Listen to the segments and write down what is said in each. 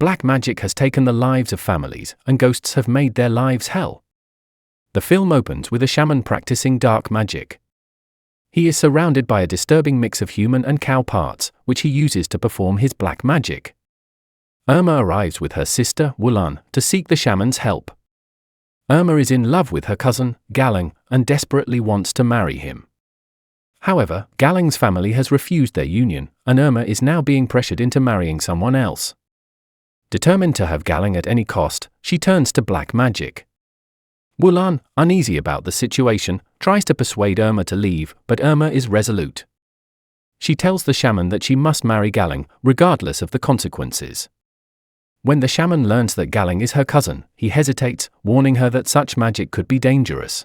Black magic has taken the lives of families, and ghosts have made their lives hell. The film opens with a shaman practicing dark magic. He is surrounded by a disturbing mix of human and cow parts, which he uses to perform his black magic. Irma arrives with her sister, Galan, to seek the shaman's help. Irma is in love with her cousin, Galang, and desperately wants to marry him. However, Galang's family has refused their union, and Irma is now being pressured into marrying someone else. Determined to have Galang at any cost, she turns to black magic. Galan, uneasy about the situation, tries to persuade Irma to leave, but Irma is resolute. She tells the shaman that she must marry Galang, regardless of the consequences. When the shaman learns that Galang is her cousin, he hesitates, warning her that such magic could be dangerous.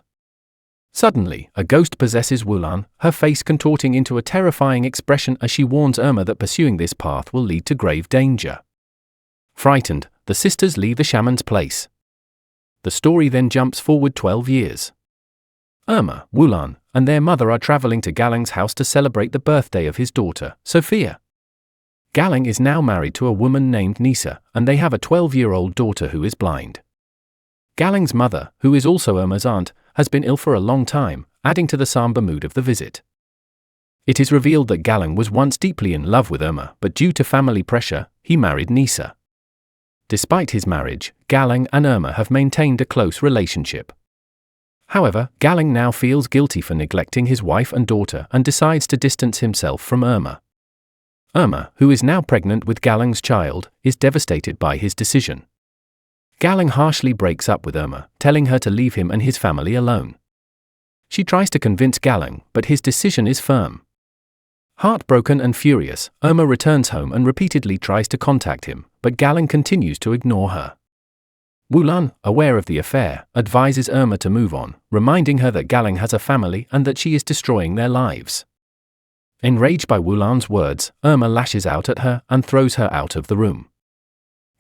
Suddenly, a ghost possesses Galan, her face contorting into a terrifying expression as she warns Irma that pursuing this path will lead to grave danger. Frightened, the sisters leave the shaman's place. The story then jumps forward 12 years. Irma, Galan, and their mother are traveling to Galang's house to celebrate the birthday of his daughter, Sofia. Galang is now married to a woman named Nisa, and they have a 12-year-old daughter who is blind. Galang's mother, who is also Irma's aunt, has been ill for a long time, adding to the somber mood of the visit. It is revealed that Galang was once deeply in love with Irma, but due to family pressure, he married Nisa. Despite his marriage, Galang and Irma have maintained a close relationship. However, Galang now feels guilty for neglecting his wife and daughter and decides to distance himself from Irma. Irma, who is now pregnant with Galang's child, is devastated by his decision. Galang harshly breaks up with Irma, telling her to leave him and his family alone. She tries to convince Galang, but his decision is firm. Heartbroken and furious, Irma returns home and repeatedly tries to contact him, but Galang continues to ignore her. Galan, aware of the affair, advises Irma to move on, reminding her that Galang has a family and that she is destroying their lives. Enraged by Galan's words, Irma lashes out at her and throws her out of the room.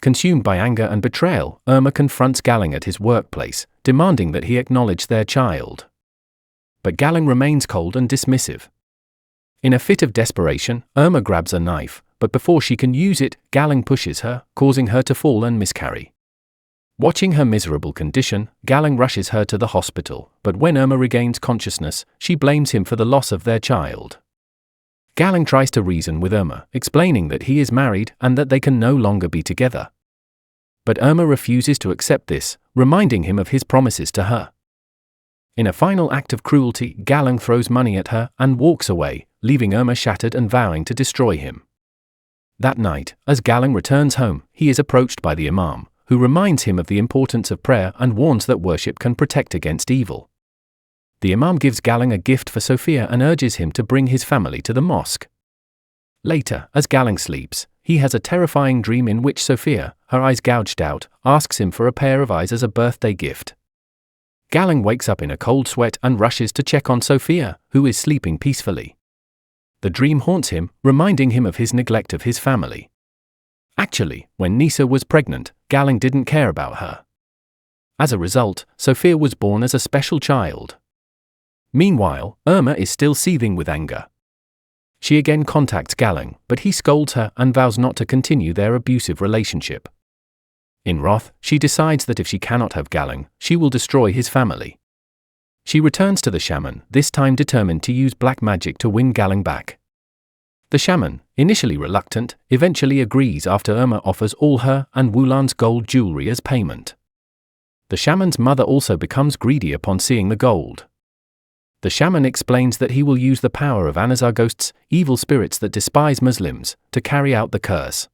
Consumed by anger and betrayal, Irma confronts Galang at his workplace, demanding that he acknowledge their child. But Galang remains cold and dismissive. In a fit of desperation, Irma grabs a knife, but before she can use it, Galang pushes her, causing her to fall and miscarry. Watching her miserable condition, Galang rushes her to the hospital, but when Irma regains consciousness, she blames him for the loss of their child. Galang tries to reason with Irma, explaining that he is married and that they can no longer be together. But Irma refuses to accept this, reminding him of his promises to her. In a final act of cruelty, Galang throws money at her and walks away, leaving Irma shattered and vowing to destroy him. That night, as Galang returns home, he is approached by the Imam, who reminds him of the importance of prayer and warns that worship can protect against evil. The Imam gives Galang a gift for Sofia and urges him to bring his family to the mosque. Later, as Galang sleeps, he has a terrifying dream in which Sofia, her eyes gouged out, asks him for a pair of eyes as a birthday gift. Galang wakes up in a cold sweat and rushes to check on Sofia, who is sleeping peacefully. The dream haunts him, reminding him of his neglect of his family. Actually, when Nisa was pregnant, Galang didn't care about her. As a result, Sofia was born as a special child. Meanwhile, Irma is still seething with anger. She again contacts Galang, but he scolds her and vows not to continue their abusive relationship. In wrath, she decides that if she cannot have Galang, she will destroy his family. She returns to the shaman, this time determined to use black magic to win Galang back. The shaman, initially reluctant, eventually agrees after Irma offers all her and Galan's gold jewelry as payment. The shaman's mother also becomes greedy upon seeing the gold. The shaman explains that he will use the power of Anazar ghosts, evil spirits that despise Muslims, to carry out the curse.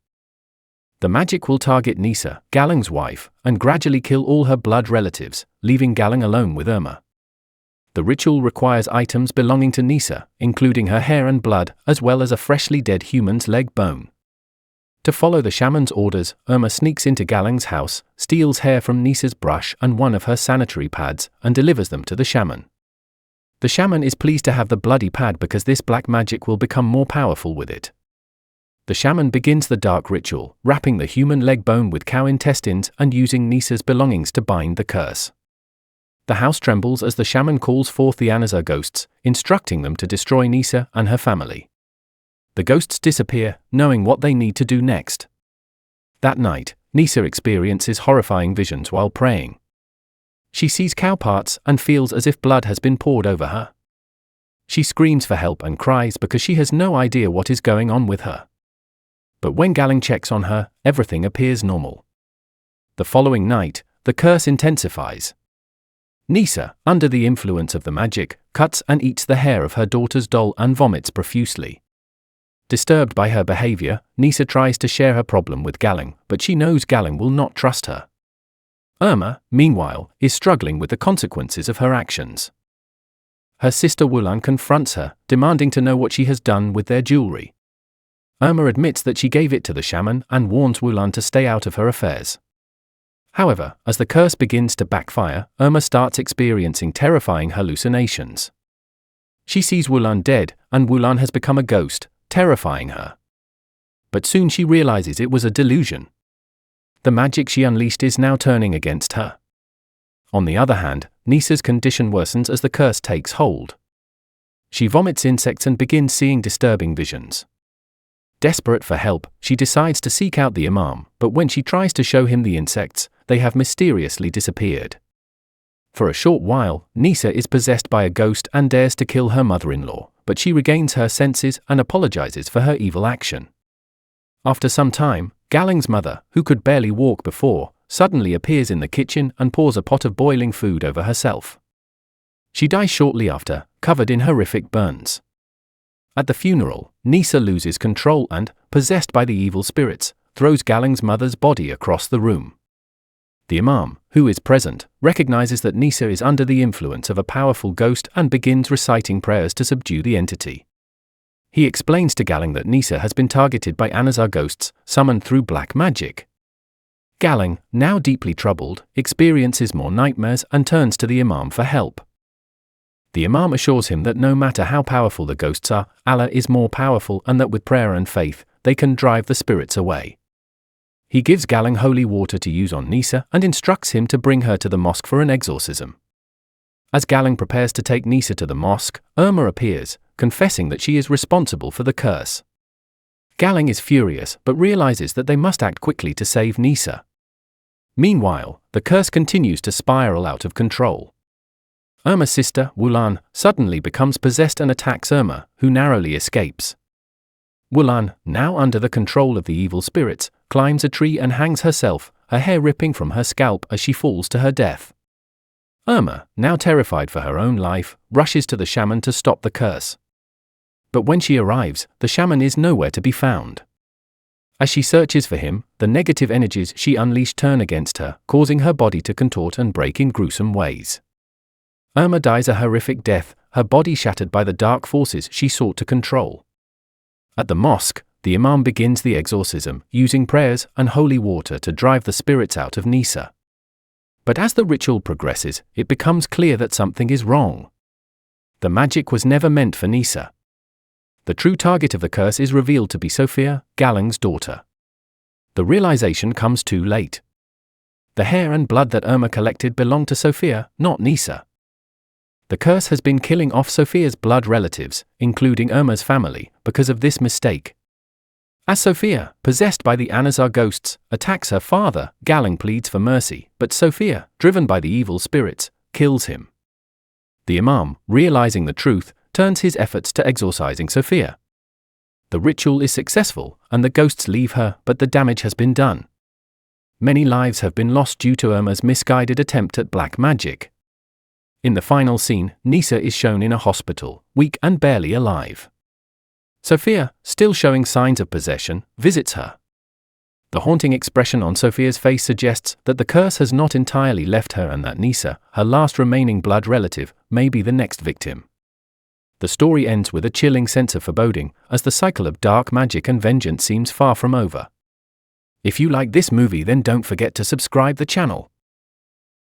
The magic will target Nisa, Galang's wife, and gradually kill all her blood relatives, leaving Galang alone with Irma. The ritual requires items belonging to Nisa, including her hair and blood, as well as a freshly dead human's leg bone. To follow the shaman's orders, Irma sneaks into Galang's house, steals hair from Nisa's brush and one of her sanitary pads, and delivers them to the shaman. The shaman is pleased to have the bloody pad because this black magic will become more powerful with it. The shaman begins the dark ritual, wrapping the human leg bone with cow intestines and using Nisa's belongings to bind the curse. The house trembles as the shaman calls forth the Anazar ghosts, instructing them to destroy Nisa and her family. The ghosts disappear, knowing what they need to do next. That night, Nisa experiences horrifying visions while praying. She sees cow parts and feels as if blood has been poured over her. She screams for help and cries because she has no idea what is going on with her. But when Galang checks on her, everything appears normal. The following night, the curse intensifies. Nisa, under the influence of the magic, cuts and eats the hair of her daughter's doll and vomits profusely. Disturbed by her behavior, Nisa tries to share her problem with Galang, but she knows Galang will not trust her. Irma, meanwhile, is struggling with the consequences of her actions. Her sister Wulan confronts her, demanding to know what she has done with their jewelry. Irma admits that she gave it to the shaman and warns Wulan to stay out of her affairs. However, as the curse begins to backfire, Irma starts experiencing terrifying hallucinations. She sees Wulan dead, and Wulan has become a ghost, terrifying her. But soon she realizes it was a delusion. The magic she unleashed is now turning against her. On the other hand, Nisa's condition worsens as the curse takes hold. She vomits insects and begins seeing disturbing visions. Desperate for help, she decides to seek out the imam, but when she tries to show him the insects, they have mysteriously disappeared. For a short while, Nisa is possessed by a ghost and dares to kill her mother-in-law, but she regains her senses and apologizes for her evil action. After some time, Galang's mother, who could barely walk before, suddenly appears in the kitchen and pours a pot of boiling food over herself. She dies shortly after, covered in horrific burns. At the funeral, Nisa loses control and, possessed by the evil spirits, throws Galang's mother's body across the room. The imam, who is present, recognizes that Nisa is under the influence of a powerful ghost and begins reciting prayers to subdue the entity. He explains to Galang that Nisa has been targeted by Anazar ghosts, summoned through black magic. Galang, now deeply troubled, experiences more nightmares and turns to the imam for help. The imam assures him that no matter how powerful the ghosts are, Allah is more powerful and that with prayer and faith, they can drive the spirits away. He gives Galang holy water to use on Nisa and instructs him to bring her to the mosque for an exorcism. As Galang prepares to take Nisa to the mosque, Irma appears, confessing that she is responsible for the curse. Galang is furious but realizes that they must act quickly to save Nisa. Meanwhile, the curse continues to spiral out of control. Irma's sister, Wulan, suddenly becomes possessed and attacks Irma, who narrowly escapes. Wulan, now under the control of the evil spirits, climbs a tree and hangs herself, her hair ripping from her scalp as she falls to her death. Irma, now terrified for her own life, rushes to the shaman to stop the curse. But when she arrives, the shaman is nowhere to be found. As she searches for him, the negative energies she unleashed turn against her, causing her body to contort and break in gruesome ways. Irma dies a horrific death, her body shattered by the dark forces she sought to control. At the mosque, the imam begins the exorcism, using prayers and holy water to drive the spirits out of Nisa. But as the ritual progresses, it becomes clear that something is wrong. The magic was never meant for Nisa. The true target of the curse is revealed to be Sofia, Galang's daughter. The realization comes too late. The hair and blood that Irma collected belonged to Sofia, not Nisa. The curse has been killing off Sofia's blood relatives, including Irma's family, because of this mistake. As Sofia, possessed by the Anazar ghosts, attacks her father, Galang pleads for mercy, but Sofia, driven by the evil spirits, kills him. The imam, realizing the truth, turns his efforts to exorcising Sofia. The ritual is successful, and the ghosts leave her, but the damage has been done. Many lives have been lost due to Irma's misguided attempt at black magic. In the final scene, Nisa is shown in a hospital, weak and barely alive. Sofia, still showing signs of possession, visits her. The haunting expression on Sofia's face suggests that the curse has not entirely left her and that Nisa, her last remaining blood relative, may be the next victim. The story ends with a chilling sense of foreboding, as the cycle of dark magic and vengeance seems far from over. If you like this movie, then don't forget to subscribe the channel.